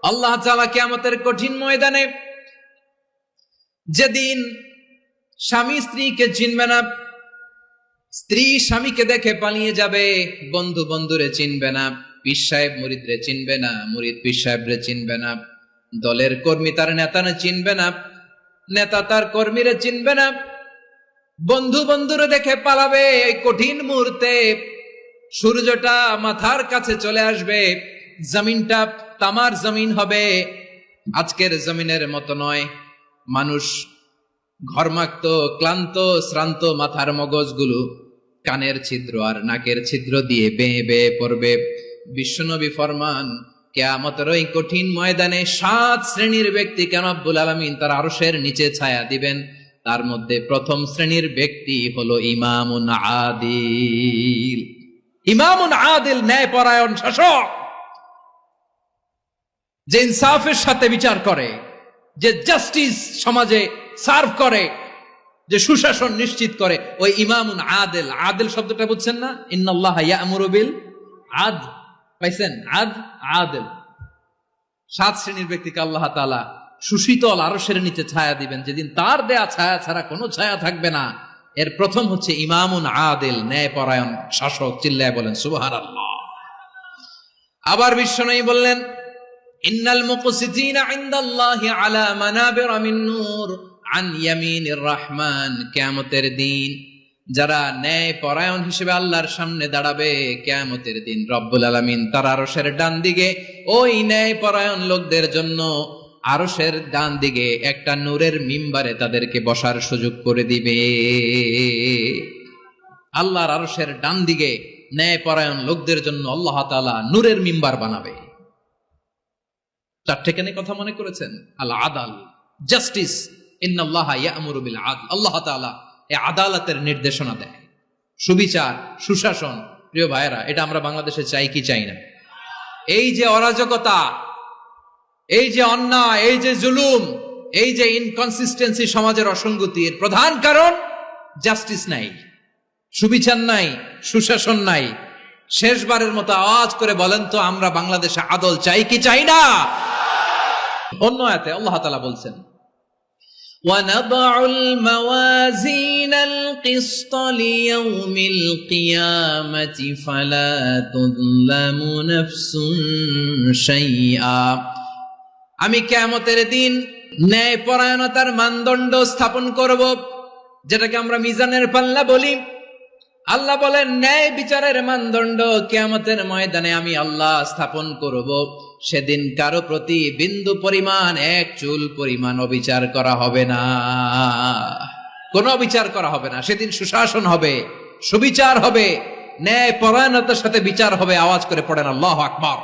আল্লাহ তাআলা কিয়ামতের কঠিন ময়দানে, যেদিন স্বামী স্ত্রীকে চিনবে না, স্ত্রী স্বামীকে দেখে পালিয়ে যাবে, বন্ধু বন্ধুরে চিনবে না, পীর সাহেব মুরিদরে চিনবে না, মুরিদ পীর সাহেবরে চিনবে না, দলের কর্মী তার নেতারে চিনবে না, নেতা তার কর্মীরে চিনবে না, বন্ধু বন্ধুরে দেখে পালাবে। এই কঠিন মুহূর্তে সূর্যটা মাথার কাছে চলে আসবে, জমিনটা তামার জমিন হবে, আজকের জমিনের মতো নয়। মানুষ ঘর্মাক্ত, ক্লান্ত, শ্রান্ত মাথার মগজগুলো কানের ছিদ্র আর নাকের ছিদ্র দিয়ে বেয়ে বেয়ে পড়বে। বিশ্বনবী ফরমান, কিয়ামতের ওই কঠিন ময়দানে 7 শ্রেণীর ব্যক্তিকে রব্বুল আলামিন তার আরশের নিচে ছায়া দিবেন। তার মধ্যে প্রথম শ্রেণীর ব্যক্তি হলো ইমামুন আদিল। ইমামুন আদিল, ন্যায়পরায়ণ শাসক, যে ইনসাফের সাথে বিচার করে, যে জাস্টিস সমাজে সার্ভ করে, যে সুশাসন নিশ্চিত করে, ওই ইমামুন আদিল। আদিল শব্দটা বুঝছেন না? ইন্নাল্লাহা ইয়া'মুরু বিল আদল, পাইছেন? আদিল। 7 শ্রেণীর ব্যক্তিকে আল্লাহ তাআলা সুশীতল আরশের নিচে ছায়া দিবেন, যেদিন তার দেয়া ছায়া ছাড়া কোনো ছায়া থাকবে না। এর প্রথম হচ্ছে ইমামুন আদিল, ন্যায়পরায়ণ শাসক। চিল্লায় বলেন সুবহানাল্লাহ। আবার বিশ্বনবী বললেন, ইন্নাল মুকসিতিনা ইনদাল্লাহি আলা মানাবিরা মিন নূর আন ইয়ামিনির রহমান। কিয়ামতের দিন যারা ন্যায়পরায়ণ হিসেবে আল্লাহর সামনে দাঁড়াবে, কিয়ামতের দিন রব্বুল আলামিন তার আরশের ডান দিকে ওই ন্যায়পরায়ণ লোকদের জন্য আরশের ডান দিকে একটা নূরের মিম্বারে তাদেরকে বসার সুযোগ করে দিবে। আল্লাহর আরশের ডান দিকে ন্যায়পরায়ণ লোকদের জন্য আল্লাহ তাআলা নূরের মিম্বার বানাবে। 4টে কেন কথা মনে করেছেন? আল আদাল, জাস্টিস। ইন্নাল্লাহা ইয়া'মুরু বিল আদল। আল্লাহ তাআলা এই আদালতের নির্দেশনা দেয়, সুবিচার, সুশাসন। প্রিয় ভাইয়েরা, এটা আমরা বাংলাদেশে চাই কি চাই না? এই যে অরাজকতা, এই যে অন্যায়, এই যে জুলুম, এই যে ইনকনসিস্টেন্সি সমাজের অসঙ্গতির প্রধান কারণ জাস্টিস নাই, সুবিচার নাই, সুশাসন নাই। শেষবারের মতো আওয়াজ করে বলেন তো, আমরা বাংলাদেশে আদল চাই কি চাই না? অন্য আয়াতে আল্লাহ তাআলা বলছেন, وَنَضَعُ الْمَوَازِينَ الْقِسْطَ لِيَوْمِ الْقِيَامَةِ فَلَا تُظْلَمُ نَفْسٌ شَيْئًا। আমি কিয়ামতের দিন ন্যায়পরায়ণতার মানদণ্ড স্থাপন করব, যেটাকে আমরা মিজানের পাল্লা বলি। আল্লাহ বলেন, ন্যায় বিচারের মানদণ্ড কিয়ামতের ময়দানে আমি আল্লাহ স্থাপন করব। সেদিন কারো প্রতি বিন্দু পরিমাণ, এক চুল পরিমাণ অবিচার করা হবে না, কোনো অবিচার করা হবে না। সেদিন সুশাসন হবে, সুবিচার হবে, ন্যায় পরায়ণতার সাথে বিচার হবে। আওয়াজ করে পড়েন আল্লাহু আকবার।